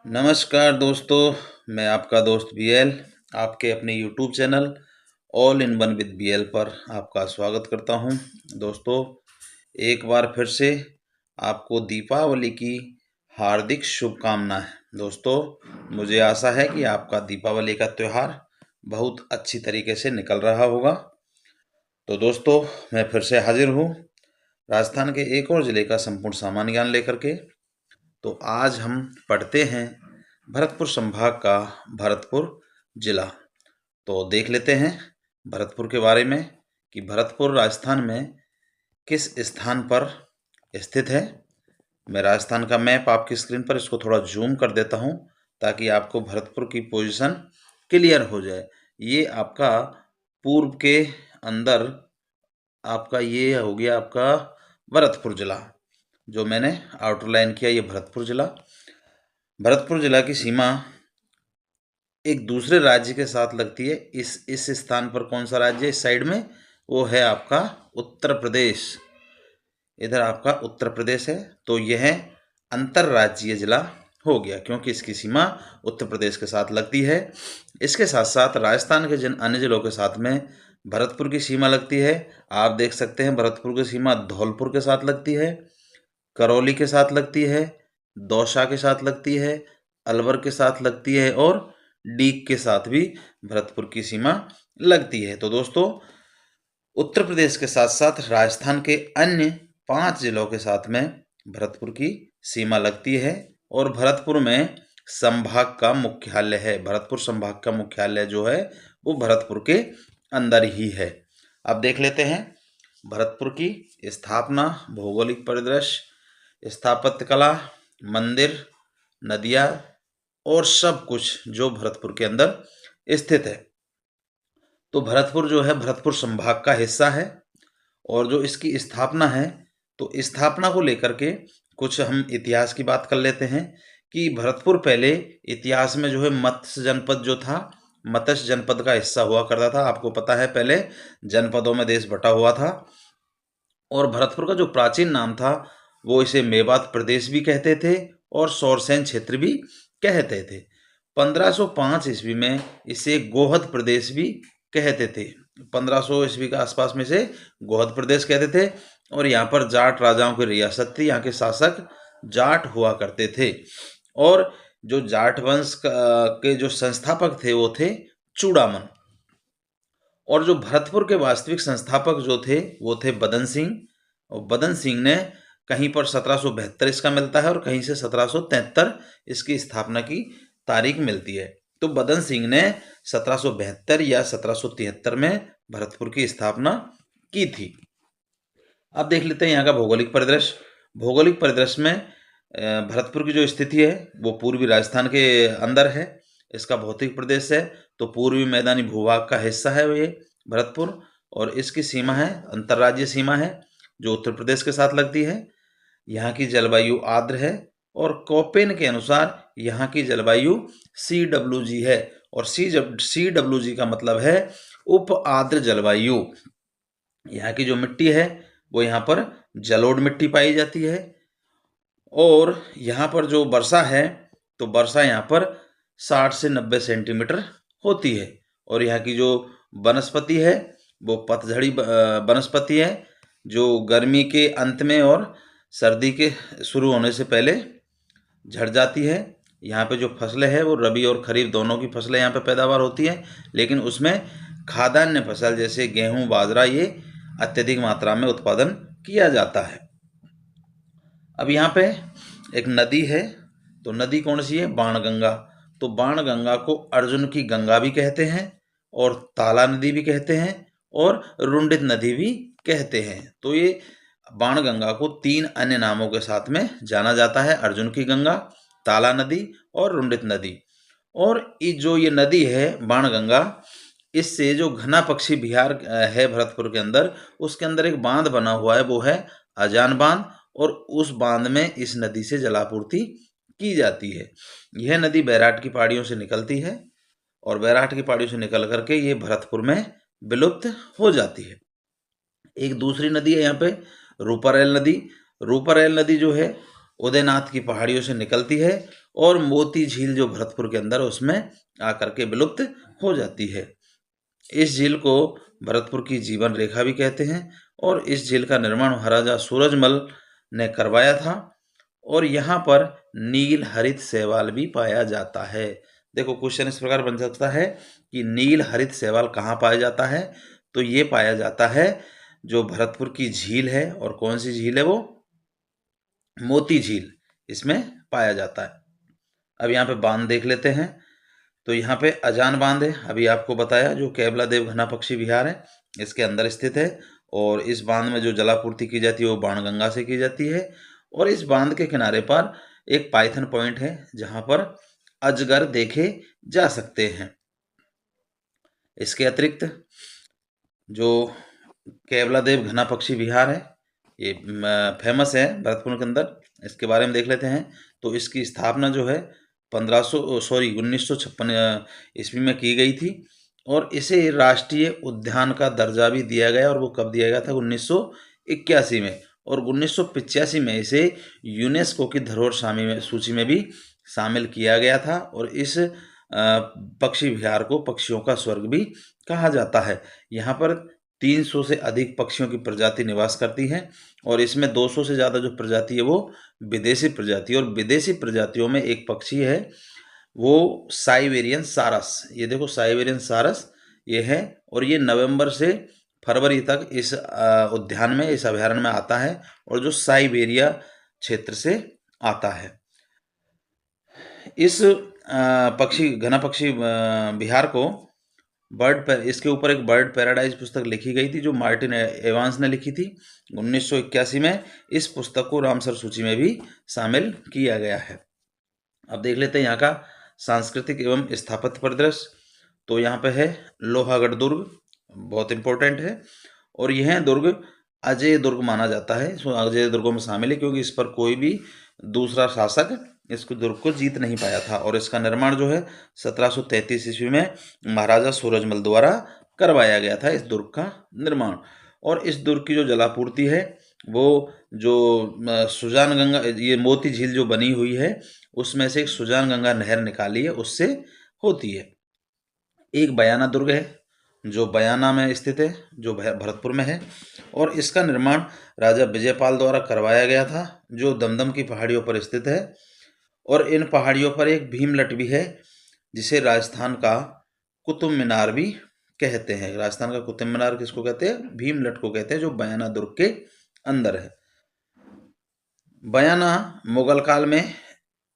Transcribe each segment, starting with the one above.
नमस्कार दोस्तों, मैं आपका दोस्त बीएल आपके अपने YouTube channel all in one with BL पर आपका स्वागत करता हूं। दोस्तों, एक बार फिर से आपको दीपावली की हार्दिक शुभकामनाएं। दोस्तों, मुझे आशा है कि आपका दीपावली का त्यौहार बहुत अच्छी तरीके से निकल रहा होगा। तो दोस्तों, मैं फिर से हाजिर हूँ राजस्थान के एक और ज़िले का संपूर्ण सामान्य ज्ञान लेकर के। तो आज हम पढ़ते हैं भरतपुर संभाग का भरतपुर जिला। तो देख लेते हैं भरतपुर के बारे में कि भरतपुर राजस्थान में किस स्थान पर स्थित है। मैं राजस्थान का मैप आपकी स्क्रीन पर इसको थोड़ा जूम कर देता हूं ताकि आपको भरतपुर की पोजीशन क्लियर हो जाए। ये आपका पूर्व के अंदर आपका ये हो गया आपका भरतपुर जिला, जो मैंने आउटलाइन किया। ये भरतपुर जिला, भरतपुर जिला की सीमा एक दूसरे राज्य के साथ लगती है। इस स्थान पर कौन सा राज्य है इस साइड में? वो है आपका उत्तर प्रदेश। इधर आपका उत्तर प्रदेश है। तो यह अंतर्राज्यीय जिला हो गया क्योंकि इसकी सीमा उत्तर प्रदेश के साथ लगती है। इसके साथ साथ राजस्थान के जिन अन्य जिलों के साथ में भरतपुर की सीमा लगती है, आप देख सकते हैं भरतपुर की सीमा धौलपुर के साथ लगती है, करौली के साथ लगती है, दौसा के साथ लगती है, अलवर के साथ लगती है और डीग के साथ भी भरतपुर की सीमा लगती है। तो दोस्तों, उत्तर प्रदेश के साथ साथ राजस्थान के अन्य 5 जिलों के साथ में भरतपुर की सीमा लगती है और भरतपुर में संभाग का मुख्यालय है। भरतपुर संभाग का मुख्यालय जो है वो भरतपुर के अंदर ही है। अब देख लेते हैं भरतपुर की स्थापना, भौगोलिक परिदृश्य, स्थापत्य कला, मंदिर, नदियाँ और सब कुछ जो भरतपुर के अंदर स्थित है। तो भरतपुर जो है भरतपुर संभाग का हिस्सा है और जो इसकी स्थापना है, तो स्थापना को लेकर के कुछ हम इतिहास की बात कर लेते हैं कि भरतपुर पहले इतिहास में जो है मत्स्य जनपद जो था, मत्स्य जनपद का हिस्सा हुआ करता था। आपको पता है पहले जनपदों में देश बटा हुआ था और भरतपुर का जो प्राचीन नाम था वो इसे मेवात प्रदेश भी कहते थे और सौरसेन क्षेत्र भी कहते थे। 1505 ईस्वी में इसे गोहद प्रदेश भी कहते थे। 1500 ईस्वी के आसपास में से गोहद प्रदेश कहते थे और यहाँ पर जाट राजाओं की रियासत थी। यहाँ के शासक जाट हुआ करते थे और जो जाट वंश के जो संस्थापक थे वो थे चूड़ामन। और जो भरतपुर के वास्तविक संस्थापक जो थे वो थे बदन सिंह। और बदन सिंह ने कहीं पर 1772 इसका मिलता है और कहीं से 1773 इसकी स्थापना की तारीख मिलती है। तो बदन सिंह ने 1772 या 1773 में भरतपुर की स्थापना की थी। अब देख लेते हैं यहाँ का भौगोलिक परिदृश्य। भौगोलिक परिदृश्य में भरतपुर की जो स्थिति है वो पूर्वी राजस्थान के अंदर है। इसका भौतिक प्रदेश है तो पूर्वी मैदानी भूभाग का हिस्सा है ये भरतपुर और इसकी सीमा है अंतर्राज्यीय सीमा है जो उत्तर प्रदेश के साथ लगती है। यहाँ की जलवायु आर्द्र है और कोपेन के अनुसार यहाँ की जलवायु CWG है और CWG का मतलब है उप आर्द्र जलवायु। यहाँ की जो मिट्टी है वो यहाँ पर जलोढ़ मिट्टी पाई जाती है और यहाँ पर जो वर्षा है तो वर्षा यहाँ पर 60 से 90 सेंटीमीटर होती है और यहाँ की जो वनस्पति है वो पतझड़ी वनस्पति है जो गर्मी के अंत में और सर्दी के शुरू होने से पहले झड़ जाती है। यहाँ पे जो फसलें हैं वो रबी और खरीफ दोनों की फसलें यहाँ पे पैदावार होती हैं, लेकिन उसमें खाद्यान्न फसल जैसे गेहूँ बाजरा ये अत्यधिक मात्रा में उत्पादन किया जाता है। अब यहाँ पे एक नदी है, तो नदी कौन सी है? बाणगंगा। तो बाणगंगा को अर्जुन की गंगा भी कहते हैं और ताला नदी भी कहते हैं और रुंडित नदी भी कहते हैं। तो ये बाणगंगा को 3 अन्य नामों के साथ में जाना जाता है, अर्जुन की गंगा, ताला नदी और रुंडित नदी। और जो ये नदी है बाणगंगा, इससे जो घना पक्षी विहार है भरतपुर के अंदर, उसके अंदर एक बांध बना हुआ है, वो है अजान बांध और उस बांध में इस नदी से जलापूर्ति की जाती है। यह नदी बैराट की पहाड़ियों से निकलती है और बैराट की पहाड़ियों से निकल करके ये भरतपुर में विलुप्त हो जाती है। एक दूसरी नदी है यहाँ पे रूपारेल नदी। रूपारेल नदी जो है उदयनाथ की पहाड़ियों से निकलती है और मोती झील जो भरतपुर के अंदर उसमें आकर के विलुप्त हो जाती है। इस झील को भरतपुर की जीवन रेखा भी कहते हैं और इस झील का निर्माण महाराजा सूरजमल ने करवाया था और यहाँ पर नील हरित शैवाल भी पाया जाता है। देखो क्वेश्चन इस प्रकार बन सकता है कि नील हरित शैवाल कहाँ पाया जाता है, तो ये पाया जाता है जो भरतपुर की झील है, और कौन सी झील है वो, मोती झील, इसमें पाया जाता है। अब यहाँ पे बांध देख लेते हैं। तो यहाँ पे अजान बांध है, अभी आपको बताया, जो केवला देव घना पक्षी विहार है इसके अंदर स्थित है, और इस बांध में जो जलापूर्ति की जाती है वो बाणगंगा से की जाती है। और इस बांध के किनारे पर एक पाइथन पॉइंट है जहाँ पर अजगर देखे जा सकते हैं। इसके अतिरिक्त जो केवला देव घना पक्षी विहार है ये फेमस है भरतपुर के अंदर, इसके बारे में देख लेते हैं। तो इसकी स्थापना जो है 1956 ईस्वी में की गई थी, और इसे राष्ट्रीय उद्यान का दर्जा भी दिया गया, और वो कब दिया गया था, 1981 में। और 1985 में इसे यूनेस्को की धरोहर सूची में भी शामिल किया गया था। और इस पक्षी विहार को पक्षियों का स्वर्ग भी कहा जाता है। यहाँ पर 300 से अधिक पक्षियों की प्रजाति निवास करती हैं, और इसमें 200 से ज़्यादा जो प्रजाति है वो विदेशी प्रजाति, और विदेशी प्रजातियों में एक पक्षी है वो साइबेरियन सारस। ये देखो साइबेरियन सारस ये है, और ये नवंबर से फरवरी तक इस उद्यान में, इस अभयारण्य में आता है, और जो साइबेरिया क्षेत्र से आता है। इस घना पक्षी विहार को इसके ऊपर एक बर्ड पैराडाइज पुस्तक लिखी गई थी जो मार्टिन एवांस ने लिखी थी 1981 में। इस पुस्तक को रामसर सूची में भी शामिल किया गया है। अब देख लेते हैं यहाँ का सांस्कृतिक एवं स्थापत्य परिदृश्य। तो यहाँ पे है लोहागढ़ दुर्ग, बहुत इंपॉर्टेंट है, और यह दुर्ग अजय दुर्ग माना जाता है। अजय दुर्गों में शामिल है क्योंकि इस पर कोई भी दूसरा शासक इस दुर्ग को जीत नहीं पाया था, और इसका निर्माण जो है 1733 ईस्वी में महाराजा सूरजमल द्वारा करवाया गया था, इस दुर्ग का निर्माण। और इस दुर्ग की जो जलापूर्ति है वो जो सुजान गंगा, ये मोती झील जो बनी हुई है उसमें से एक सुजान गंगा नहर निकाली है उससे होती है। एक बयाना दुर्ग है जो बयाना में स्थित है, जो भरतपुर में है, और इसका निर्माण राजा विजयपाल द्वारा करवाया गया था, जो दमदम की पहाड़ियों पर स्थित है। और इन पहाड़ियों पर एक भीमलट भी है जिसे राजस्थान का कुतुब मीनार भी कहते हैं। राजस्थान का कुतुब मीनार किसको कहते हैं, भीमलट को कहते हैं, जो बयाना दुर्ग के अंदर है। बयाना मुगल काल में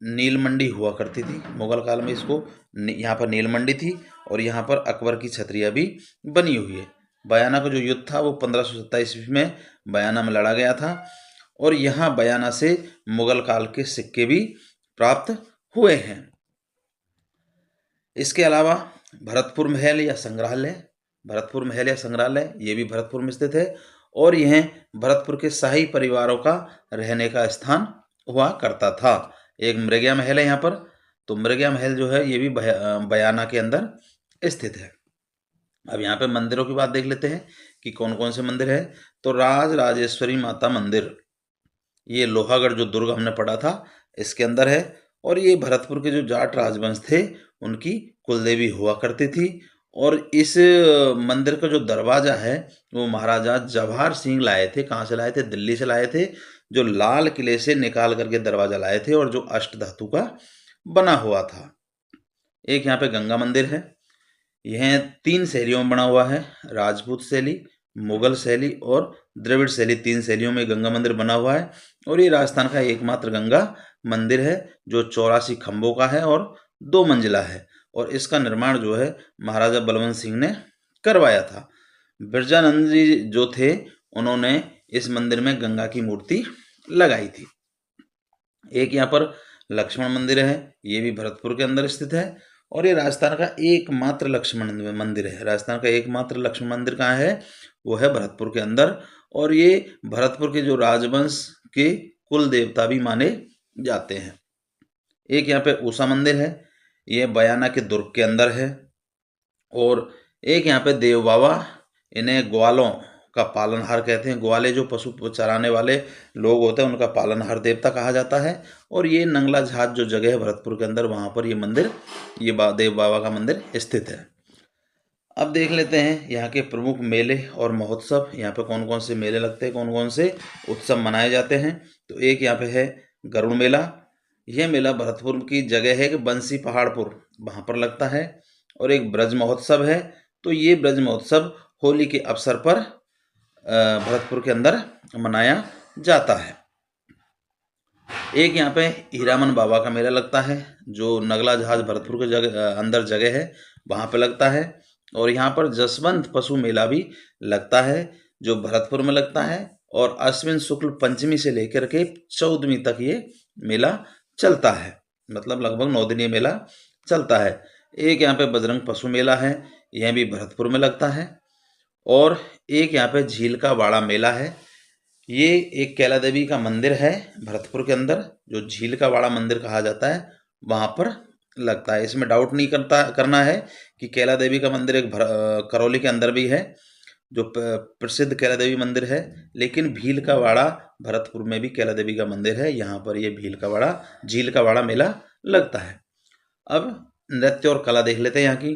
नील मंडी हुआ करती थी, मुगल काल में इसको यहाँ पर नील मंडी थी, और यहाँ पर अकबर की छतरिया भी बनी हुई है। बयाना का जो युद्ध था वो 1527 ईस्वी में बयाना में लड़ा गया था, और यहाँ बयाना से मुगल काल के सिक्के भी प्राप्त हुए हैं। इसके अलावा भरतपुर महल या संग्रहालय, भरतपुर महल या संग्रहालय ये भी भरतपुर में स्थित है, और यह भरतपुर के शाही परिवारों का रहने का स्थान हुआ करता था। एक मृगया महल है यहाँ पर, तो मृगया महल जो है ये भी बयाना के अंदर स्थित है। अब यहाँ पे मंदिरों की बात देख लेते हैं कि कौन कौन से मंदिर है। तो राज राजेश्वरी माता मंदिर, ये लोहागढ़ जो दुर्ग हमने पढ़ा था इसके अंदर है, और ये भरतपुर के जो जाट राजवंश थे उनकी कुलदेवी हुआ करती थी। और इस मंदिर का जो दरवाजा है वो महाराजा जवाहर सिंह लाए थे। कहाँ से लाए थे, दिल्ली से लाए थे, जो लाल किले से निकाल करके दरवाजा लाए थे, और जो अष्ट धातु का बना हुआ था। एक यहाँ पे गंगा मंदिर है, यह 3 शैलियों में बना हुआ है, राजपूत शैली, मुगल शैली और द्रविड़ शैली, 3 शैलियों में गंगा मंदिर बना हुआ है। और ये राजस्थान का एकमात्र गंगा मंदिर है जो 84 खंभों का है और 2 मंजिला है, और इसका निर्माण जो है महाराजा बलवंत सिंह ने करवाया था। बिरजानंद जी जो थे उन्होंने इस मंदिर में गंगा की मूर्ति लगाई थी। एक यहाँ पर लक्ष्मण मंदिर है, ये भी भरतपुर के अंदर स्थित है, और ये राजस्थान का एकमात्र लक्ष्मण मंदिर है। राजस्थान का एकमात्र लक्ष्मण मंदिर कहाँ है, वो है भरतपुर के अंदर, और ये भरतपुर के जो राजवंश के कुल देवता भी माने जाते हैं। एक यहाँ पे ऊषा मंदिर है, ये बयाना के दुर्ग के अंदर है। और एक यहाँ पे देव बाबा, इन्हें ग्वालों का पालनहार कहते हैं। ग्वाले जो पशु चराने वाले लोग होते हैं उनका पालनहार देवता कहा जाता है। और ये नंगला झाज जो जगह है भरतपुर के अंदर, वहाँ पर ये मंदिर, ये देव बाबा का मंदिर स्थित है। अब देख लेते हैं यहाँ के प्रमुख मेले और महोत्सव। यहाँ पे कौन कौन से मेले लगते हैं, कौन कौन से उत्सव मनाए जाते हैं। तो एक यहाँ पे है गरुड़ मेला। यह मेला भरतपुर की जगह है कि बंसी पहाड़पुर, वहाँ पर लगता है। और एक ब्रज महोत्सव है। तो ये ब्रज महोत्सव होली के अवसर पर भरतपुर के अंदर मनाया जाता है। एक यहाँ पे हीरामन बाबा का मेला लगता है, जो नगला जहाज भरतपुर के अंदर जगह है, वहाँ पे लगता है। और यहाँ पर जसवंत पशु मेला भी लगता है, जो भरतपुर में लगता है। और अश्विन शुक्ल पंचमी से लेकर के 14वीं तक ये मेला चलता है, मतलब लगभग 9 दिन ये मेला चलता है। एक यहाँ पे बजरंग पशु मेला है, यह भी भरतपुर में लगता है। और एक यहाँ पे झील का वाड़ा मेला है। ये एक कैला देवी का मंदिर है भरतपुर के अंदर, जो झील का वाड़ा मंदिर कहा जाता है, वहाँ पर लगता है। इसमें डाउट नहीं करना है कि कैला देवी का मंदिर एक करौली के अंदर भी है, जो प्रसिद्ध कैला देवी मंदिर है। लेकिन भील का वाड़ा भरतपुर में भी कैला देवी का मंदिर है, यहाँ पर ये झील का वाड़ा मेला लगता है। अब नृत्य और कला देख लेते हैं यहाँ की।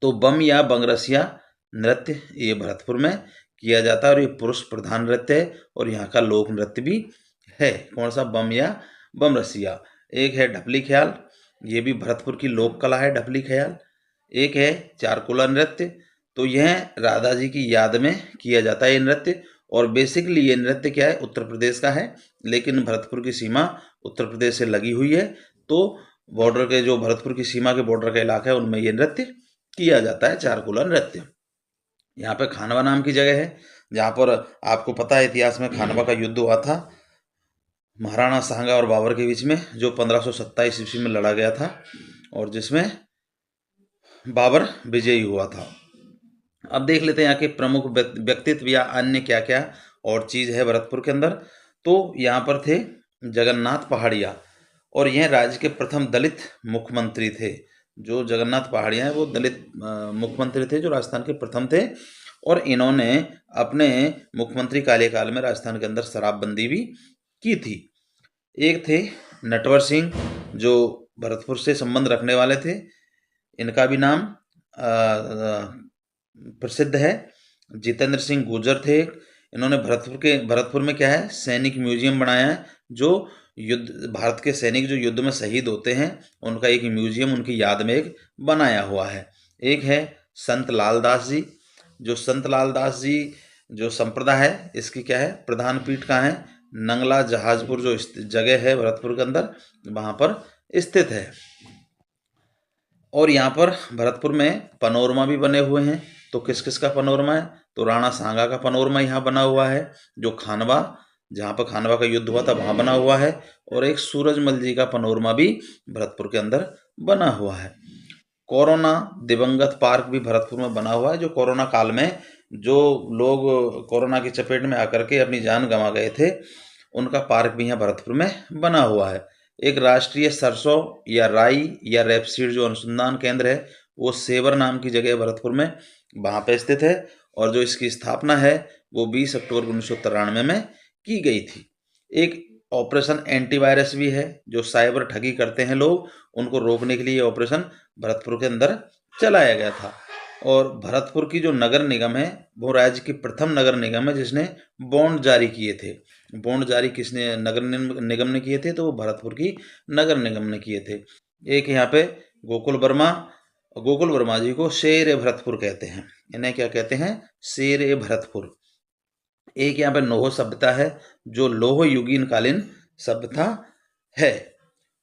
तो बम या बंगरसिया नृत्य ये भरतपुर में किया जाता है, और ये पुरुष प्रधान नृत्य है, और यहाँ का लोक नृत्य भी है। कौन सा? बम या बम रसिया। एक है ढपली ख्याल, ये भी भरतपुर की लोक कला है, ढपली ख्याल। एक है चारकुला नृत्य, तो यह राधा जी की याद में किया जाता है ये नृत्य। और बेसिकली ये नृत्य क्या है, उत्तर प्रदेश का है, लेकिन भरतपुर की सीमा उत्तर प्रदेश से लगी हुई है। तो बॉर्डर के जो भरतपुर की सीमा के बॉर्डर का इलाका है, उनमें ये नृत्य किया जाता है, चारकुला नृत्य। यहाँ पे खानवा नाम की जगह है, जहाँ पर आपको पता है इतिहास में खानवा का युद्ध हुआ था महाराणा सांगा और बाबर के बीच में, जो 1527 ईस्वी में लड़ा गया था, और जिसमें बाबर विजयी हुआ था। अब देख लेते हैं यहाँ के प्रमुख व्यक्तित्व या अन्य क्या क्या और चीज़ है भरतपुर के अंदर। तो यहाँ पर थे जगन्नाथ पहाड़िया, और यह राज्य के प्रथम दलित मुख्यमंत्री थे। जो जगन्नाथ पहाड़िया हैं वो दलित मुख्यमंत्री थे, जो राजस्थान के प्रथम थे। और इन्होंने अपने मुख्यमंत्री कार्यकाल में राजस्थान के अंदर शराबबंदी भी की थी। एक थे नटवर सिंह, जो भरतपुर से संबंध रखने वाले थे। इनका भी नाम प्रसिद्ध है। जितेंद्र सिंह गुर्जर थे। इन्होंने भरतपुर में क्या है, सैनिक म्यूजियम बनाया है, जो भारत के सैनिक जो युद्ध में शहीद होते हैं उनका एक म्यूजियम उनकी याद में एक बनाया हुआ है। एक है संत लालदास जी, जो संत लालदास जी जो संप्रदाय है, इसकी क्या है, प्रधान पीठ कहाँ है, नंगला जहाजपुर जो जगह है भरतपुर के अंदर, वहाँ पर स्थित है। और यहाँ पर भरतपुर में पनोरमा भी बने हुए हैं। तो किस किस का पनोरमा है? तो राणा सांगा का पनोरमा यहाँ बना हुआ है, जो खानवा, जहाँ पर खानवा का युद्ध हुआ था वहाँ बना हुआ है। और एक सूरजमल जी का पनोरमा भी भरतपुर के अंदर बना हुआ है। कोरोना दिवंगत पार्क भी भरतपुर में बना हुआ है, जो कोरोना काल में जो लोग कोरोना की चपेट में आकर के अपनी जान गंवा गए थे, उनका पार्क भी यहाँ भरतपुर में बना हुआ है। एक राष्ट्रीय सरसों या राई या रेपसीड जो अनुसंधान केंद्र है, वो सेवर नाम की जगह भरतपुर में, वहाँ पे स्थित है। और जो इसकी स्थापना है वो 20 अक्टूबर 1993 में की गई थी। एक ऑपरेशन एंटीवायरस भी है, जो साइबर ठगी करते हैं लोग, उनको रोकने के लिए ऑपरेशन भरतपुर के अंदर चलाया गया था। और भरतपुर की जो नगर निगम है, वो राज्य की प्रथम नगर निगम है जिसने बॉन्ड जारी किए थे। बॉन्ड जारी किसने, नगर निगम ने किए थे? तो वो भरतपुर की नगर निगम ने किए थे। एक यहाँ पे गोकुल वर्मा जी को शेर भरतपुर कहते हैं। इन्हें क्या कहते हैं? शेर भरतपुर। एक यहाँ पे नोह सभ्यता है, जो लोह युगीन कालीन सभ्यता है।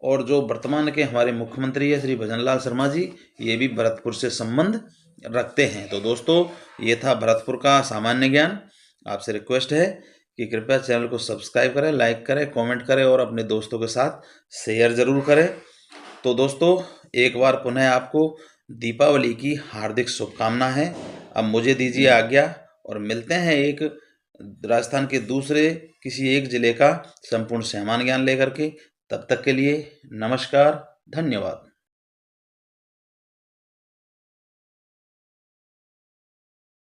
और जो वर्तमान के हमारे मुख्यमंत्री है श्री भजनलाल शर्मा जी, ये भी भरतपुर से संबंध रखते हैं। तो दोस्तों, ये था भरतपुर का सामान्य ज्ञान। आपसे रिक्वेस्ट है कि कृपया चैनल को सब्सक्राइब करें, लाइक करें, कमेंट करें और अपने दोस्तों के साथ शेयर ज़रूर करें। तो दोस्तों, एक बार पुनः आपको दीपावली की हार्दिक शुभकामना है। अब मुझे दीजिए आज्ञा, और मिलते हैं एक राजस्थान के दूसरे किसी एक जिले का संपूर्ण सामान्य ज्ञान लेकर के। तब तक के लिए नमस्कार, धन्यवाद।